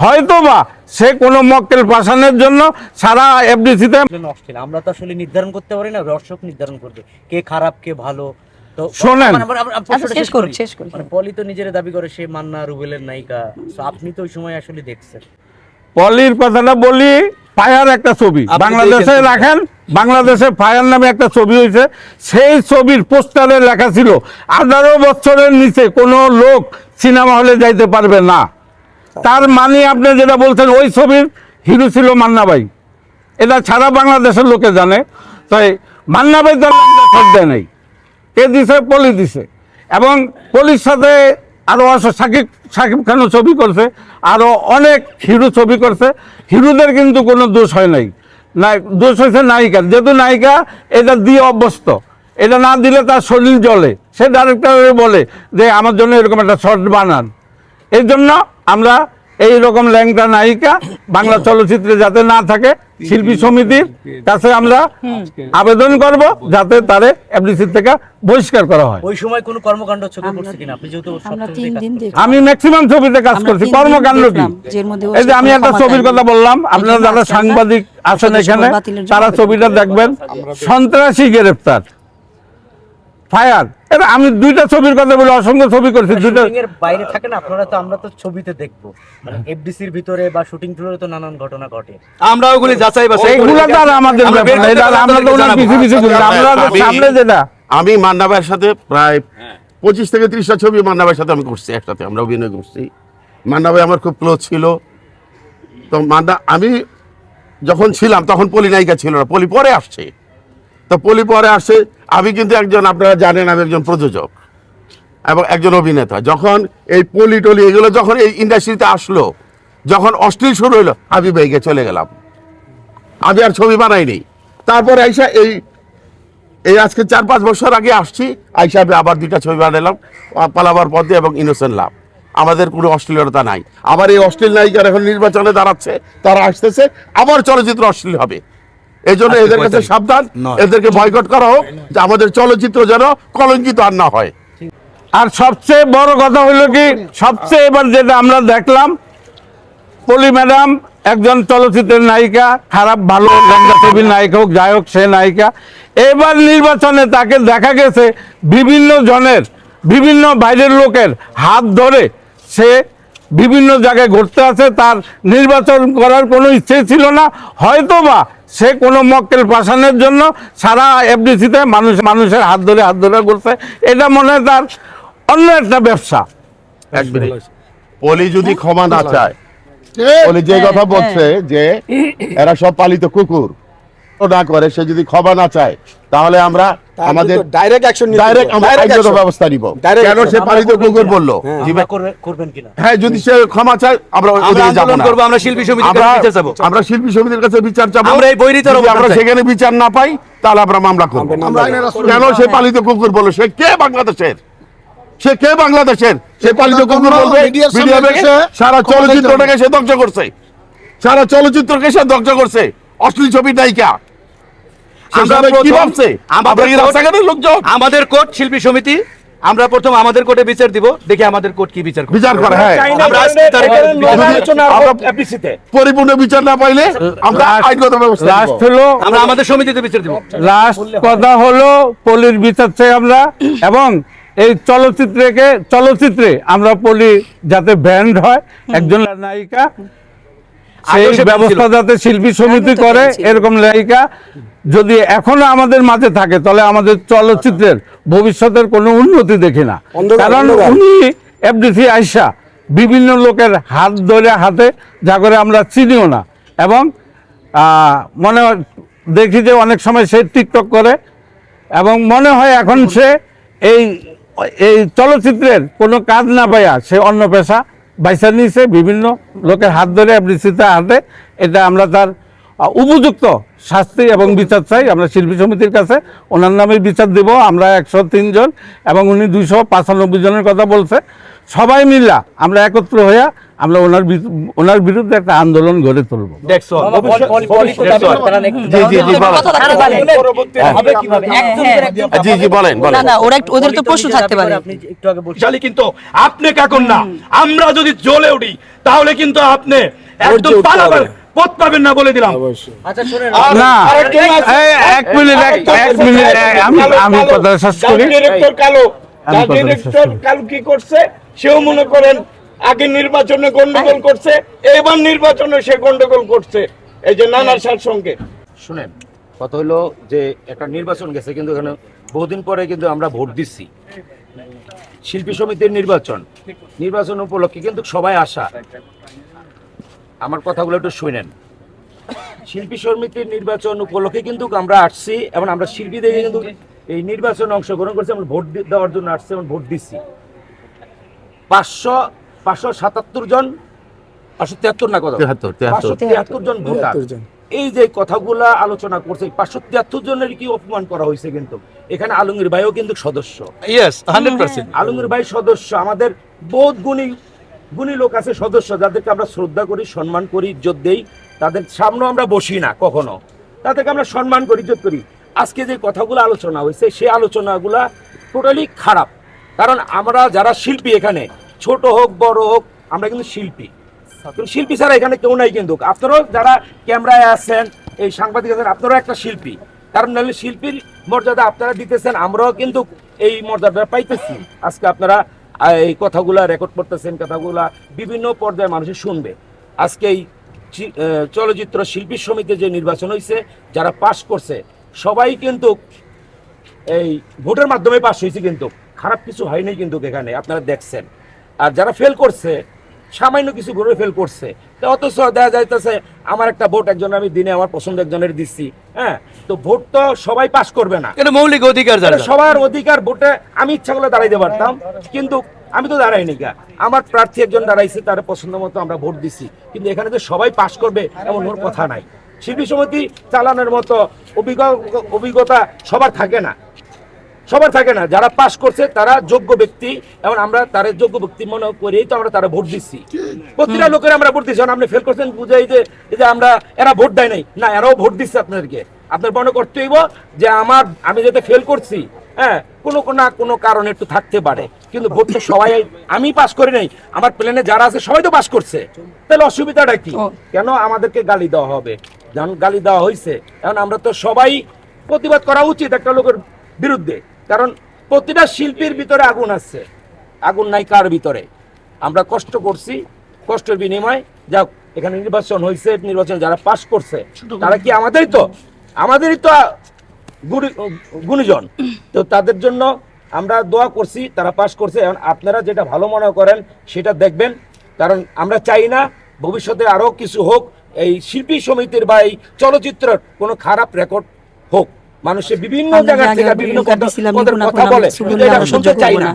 হয়তোবা সে কোনো মক্কেল পাঠানোর জন্য সারা এফডিসিতে। আমরা তো আসলে নির্ধারণ করতে পারি না, দর্শক নির্ধারণ করবে কে খারাপ কে ভালো। তো শোনেন, পলি তো নিজের দাবি করে সে মান্না রুবেলের নায়িকা, তো আপনি তো ওই সময় আসলে দেখছেন। পলির কথাটা বলি, ফায়ার একটা ছবি বাংলাদেশে রাখেন, বাংলাদেশে ফায়ার নামে একটা ছবি হয়েছে, সেই ছবির পোস্টারে লেখা ছিল 18 বছরের নিচে কোনো লোক সিনেমা হলে যাইতে পারবে না। তার মানে আপনি যেটা বলছেন ওই ছবির হিরো ছিল মান্না ভাই, এটা সারা বাংলাদেশের লোকে জানে। তাই মান্না ভাই তার দেয় নাই, কে দিছে? পলি দিছে। এবং পলির সাথে আরও সাকিব খানও ছবি করছে, আরও অনেক হিরো ছবি করছে। হিরোদের কিন্তু কোনো দোষ হয় নাই, দোষ হয়েছে নায়িকার। যেহেতু নায়িকা এটা দিয়ে অভ্যস্ত, এটা না দিলে তার শরীর জ্বলে, সে ডাইরেক্টর বলে যে আমার জন্য এরকম একটা শর্ট বানান। এই জন্য আমরা এই রকম ল্যাংটা নায়িকা বাংলা চলচ্চিত্রে যাতে না থাকে, শিল্পী সমিতির কাছে আমরা আবেদন করব যাতে তারে এফডিসি থেকে বহিষ্কার করা হয়। ওই সময় কোনো কর্মকাণ্ড চোখে পড়ছে কিনা? আপনি যেহেতু আমি ম্যাক্সিমাম ছবিতে কাজ করছি। কর্মকাণ্ড কি? এই যে আমি একটা ছবির কথা বললাম, আপনারা যারা সাংবাদিক আছেন এখানে তারা ছবিটা দেখবেন, সন্ত্রাসী গ্রেফতার, ফায়ার। এটা আমি দুইটা ছবির কথা বলি, অসংখ্য ছবি করছি। দুইটা বাইরে থাকে না আপনারা, তো আমরা তো ছবিতে দেখবো, মানে এফডিসির ভিতরে বা শুটিং ফ্লোরে তো নানান ঘটনা ঘটে, আমরা ওগুলি যাচাই বাছাই এইগুলো তো আর আমাদের ব্যাপার না, এটা আমরা তো ওনার কিছু কিছু করি, আমরা সামনে যেটা। আমি মান্না ভাইয়ের সাথে প্রায় 25 থেকে 30টা ছবি মান্না ভাইয়ের সাথে আমি করছি, একসাথে আমরা অভিনয় করছি। মান্না ভাই আমার খুব ক্লোজ ছিল। তো আমি যখন ছিলাম তখন পলি নায়িকা ছিল না, পলি পরে আসছে। তো পলি পরে আসছে, আমি কিন্তু একজন, আপনারা জানেন আমি একজন প্রযোজক এবং একজন অভিনেতা। যখন এই পলি টলি এগুলো যখন এই ইন্ডাস্ট্রিতে আসলো, যখন অশ্লীল শুরু হলো, আমি বাইকে চলে গেলাম, আমি আর ছবি বানাইনি। তারপরে আইসা এই আজকে 4-5 বছর আগে আসছি, আইসা আমি আবার 2টা ছবি বানালাম, পালাবার পথে এবং ইনোসেন্ট লাভ। আমাদের কোনো অশ্লীলতা নাই। আবার এই অশ্লীল নায়িকার এখন নির্বাচনে দাঁড়াচ্ছে, তারা আসতেছে, আবার চলচ্চিত্র অশ্লীল হবে। এই জন্য এদের কাছে সাবধান, এদেরকে বয়কট করা হোক, যে আমাদের চলচ্চিত্র যেন কলঙ্কিত আর না হয়। আর সবচেয়ে বড় কথা হলো কি, সবচেয়ে এবার যেটা আমরা দেখলাম, পলি ম্যাডাম একজন চলচ্চিত্রের নায়িকা, খারাপ ভালো ল্যাংড়া ছবির নায়িকা হোক, যাই হোক, সে নায়িকা। এবার নির্বাচনে তাকে দেখা গেছে বিভিন্ন জনের, বিভিন্ন বাইরের লোকের হাত ধরে সে বিভিন্ন জায়গায় ঘুরতে আছে। তার নির্বাচন করার কোনো ইচ্ছে ছিল না, হয়তোবা সে কোনো মক্কেল পাঠানোর জন্য সারা এফডিসিতে মানুষের হাত ধরে ঘুরছে। এটা মনে হয় তার অন্য একটা ব্যবসা। পলি যদি ক্ষমা না চায়, পলি যে কথা বলছে যে এরা সব পালিত কুকুর না করে, সে যদি ক্ষমা না চায়, তাহলে আমরা আমাদের ডাইরেক্ট আইনগত ব্যবস্থা নিব। কেন সে পালিত কুকুর বললো? করবেন কিনা? হ্যাঁ, যদি সে ক্ষমা চায়, আমরা আন্দোলন করব, আমরা শিল্পী সমিতির কাছে বিচার চাবো, আমরা শিল্পী সমিতির কাছে বিচার চাবো। আমরা এই বৈরিতার আমরা সেখানে বিচার না পাই, তাহলে আমরা মামলা করব। কেন সে পালিত কুকুর বললো? সে কে বাংলাদেশের? সে কে বাংলাদেশের? সে পালিত কুকুর বলবে? সারা চলচ্চিত্রটাকে সে ধ্বংস করছে, সারা চলচ্চিত্রকে সে ধ্বংস করছে। অশ্লীল ছবি নায়িকা আমাদের কোর্ট শিল্পী সমিতি, আমরা প্রথম আমাদের কোর্টে বিচার দিব, দেখি আমাদের কোর্ট কি বিচার করে। পরিপূর্ণ বিচার না পাইলে আমরা আইনগত ব্যবস্থা আমরা আমাদের সমিতিতে বিচার দিব। লাস্ট কথা হলো পলির বিচার চাই আমরা, এবং এই চলচ্চিত্রে আমরা পলি যাতে ব্যান্ড হয়, একজন নায়িকা, সেই ব্যবস্থা যাতে শিল্পী সমিতি করে। এরকম নায়িকা যদি এখনো আমাদের মাঝে থাকে, তাহলে আমাদের চলচ্চিত্রের ভবিষ্যতের কোনো উন্নতি দেখি না। কারণ উনি এফডিসি আইসা বিভিন্ন লোকের হাত ধরে হাতে যা করে আমরা চিনিও না, এবং মনে দেখি যে অনেক সময় সে টিকটক করে, এবং মনে হয় এখন সে এই চলচ্চিত্রের কোনো কাজ না পাইয়া সে অন্য পেশা বাইসা নিয়েছে, বিভিন্ন লোকের হাত ধরে এফডিসিতে হাতে। এটা আমরা তার উপযুক্ত শাস্তি এবং বিচার চাই আমরা শিল্পী সমিতির কাছে। ওনার নামে বিচার দেব আমরা 103 জন, এবং উনি 295 জনের কথা বলছে। সবাই মিল্লা আমরা একত্র হইয়া আমরা ওনার বিরুদ্ধে একটা আন্দোলন গড়ে তুলবো। দেখছো মামা, পলি তো দাবি করে, তারা নাকি- জি, জি, জি, বলেন। কথা থাকতে পারে। হবে কিভাবে? একজন জি জি বলেন না বলেন না ওদের তো পলি প্রশ্ন নিজে থাকতে দাবি পারে। করে, আপনি একটু আগে বলছিলেন। শালি কিন্তু আপনি কাকুন না, আমরা যদি জ্বলে উঠি তাহলে কিন্তু আপনি একদম পালাবার পথ পাবেন না বলে দিলাম। আচ্ছা শুনেন, না এক মিনিট আমি কথা শেষ করি। ডিরেক্টর কালো আমি তার কথা ডিরেক্টর কালো কি করছে, সেও মনে করেন আগে নির্বাচনে গন্ডগোল করছে, এবার নির্বাচনে সে গন্ডগোল করছে, এই যে নানার সার সঙ্গে। শুনেন, কথা হলো যে একটা নির্বাচন গেছে, কিন্তু এখানে বহুদিন পরে কিন্তু আমরা ভোট দিচ্ছি। শিল্পী সমিতির নির্বাচন উপলক্ষে কিন্তু সবাই আসা। আমার কথাগুলো একটু শুনেন। শিল্পী সমিতির নির্বাচন উপলক্ষে কিন্তু আমরা আসছি এবং আমরা শিল্পী দেখে কিন্তু এই নির্বাচনে অংশগ্রহণ করছি, আমরা ভোট দেওয়ার জন্য আসছি এবং ভোট দিচ্ছি। 577 জন, 573 না, কথা 573 জন ভোটার এই যে কথাগুলা আলোচনা করছে, 573 জনের কি অপমান করা হয়েছে। কিন্তু এখানে আলমগীর ভাইও কিন্তু সদস্য। ইয়েস 100%। আলমগীর ভাই সদস্য, আমাদের বহুত গুণী লোক আছে সদস্য, যাদেরকে আমরা শ্রদ্ধা করি, সম্মান করি, ইজ্জত দেই। তাদের সামনে আমরা বসি না কখনো, তাদেরকে আমরা সম্মান করি, ইজ্জত করি। আজকে যে কথাগুলো আলোচনা হয়েছে, সেই আলোচনাগুলা টোটালি খারাপ। কারণ আমরা যারা শিল্পী, এখানে ছোট হোক বড় হোক, আমরা কিন্তু শিল্পী। শিল্পী ছাড়া এখানে কেউ নাই। কিন্তু আপনারাও যারা ক্যামেরায় আছেন, এই সাংবাদিক আছেন, আপনারাও একটা শিল্পী। কারণ নাহলে শিল্পীর মর্যাদা আপনারা দিতেছেন, আমরাও কিন্তু এই মর্যাদা পাইতেছি। আজকে আপনারা এই কথাগুলা রেকর্ড করতেছেন, কথাগুলা বিভিন্ন পর্যায়ে মানুষ শুনবে। আজকে এই চলচ্চিত্র শিল্পী সমিতি যে নির্বাচন হয়েছে, যারা পাশ করছে সবাই কিন্তু এই ভোটের মাধ্যমে পাশ হয়েছে, কিন্তু খারাপ কিছু হয়নি কিন্তু এখানে আপনারা দেখছেন। আর যারা ফেল করছে, সামান্য কিছু ভোটে ফেল করছে, অথচ দেখা যাইতেছে আমার একটা ভোট একজন আমি দিনে আমার পছন্দ একজনের দিচ্ছি। হ্যাঁ, তো ভোট তো সবাই পাস করবে না, এটা মৌলিক অধিকার যারা। সবার অধিকার। ভোটে আমি ইচ্ছা করলে দাঁড়াইতে পারতাম, কিন্তু আমি তো দাঁড়াইনি। আমার প্রার্থী একজন দাঁড়াইছে, তার পছন্দ মতো আমরা ভোট দিছি। কিন্তু এখানে যে সবাই পাস করবে এমন কোনো কথা নাই। শিল্পী সমিতি চালানোর মতো অভিজ্ঞতা সবার থাকে না, যারা পাস করছে তারা যোগ্য ব্যক্তি, এবং আমরা তারা যোগ্য ব্যক্তি মনে করেই তো আমরা তারা ভোট দিচ্ছি। প্রতিটা লোকের আমরা ভোট দিচ্ছি। আপনি ফেল করছেন বুঝাই যে আমরা এরা ভোট দেয় নাই, না, এরাও ভোট দিচ্ছে আপনাদেরকে। আপনার মনে করতে হইব যে আমি যাতে ফেল করছি, হ্যাঁ, কোনো কারণে একটু থাকতে পারে, কিন্তু ভোট তো সবাই, আমি পাস করি নাই, আমার প্ল্যানে যারা আছে সবাই তো পাস করছে। তাহলে অসুবিধাটা কি? কেন আমাদেরকে গালি দেওয়া হবে? যখন গালি দেওয়া হয়েছে, এখন আমরা তো সবাই প্রতিবাদ করা উচিত একটা লোকের বিরুদ্ধে। কারণ প্রতিটা শিল্পীর ভিতরে আগুন আছে, আগুন নাই কার ভিতরে? আমরা কষ্ট করছি, কষ্টের বিনিময় যাক এখানে নির্বাচন হয়েছে। নির্বাচনে যারা পাস করছে তারা কি আমাদেরই তো গুণীজন, তো তাদের জন্য আমরা দোয়া করছি, তারা পাস করছে। এখন আপনারা যেটা ভালো মনে করেন সেটা দেখবেন, কারণ আমরা চাই না ভবিষ্যতে আরো কিছু হোক, এই শিল্পী সমিতির বা এই চলচ্চিত্রের কোনো খারাপ রেকর্ড হোক। মানুষের বিভিন্ন জায়গা থেকে বিভিন্ন কথা বলে, এটা শুনতে চাই না।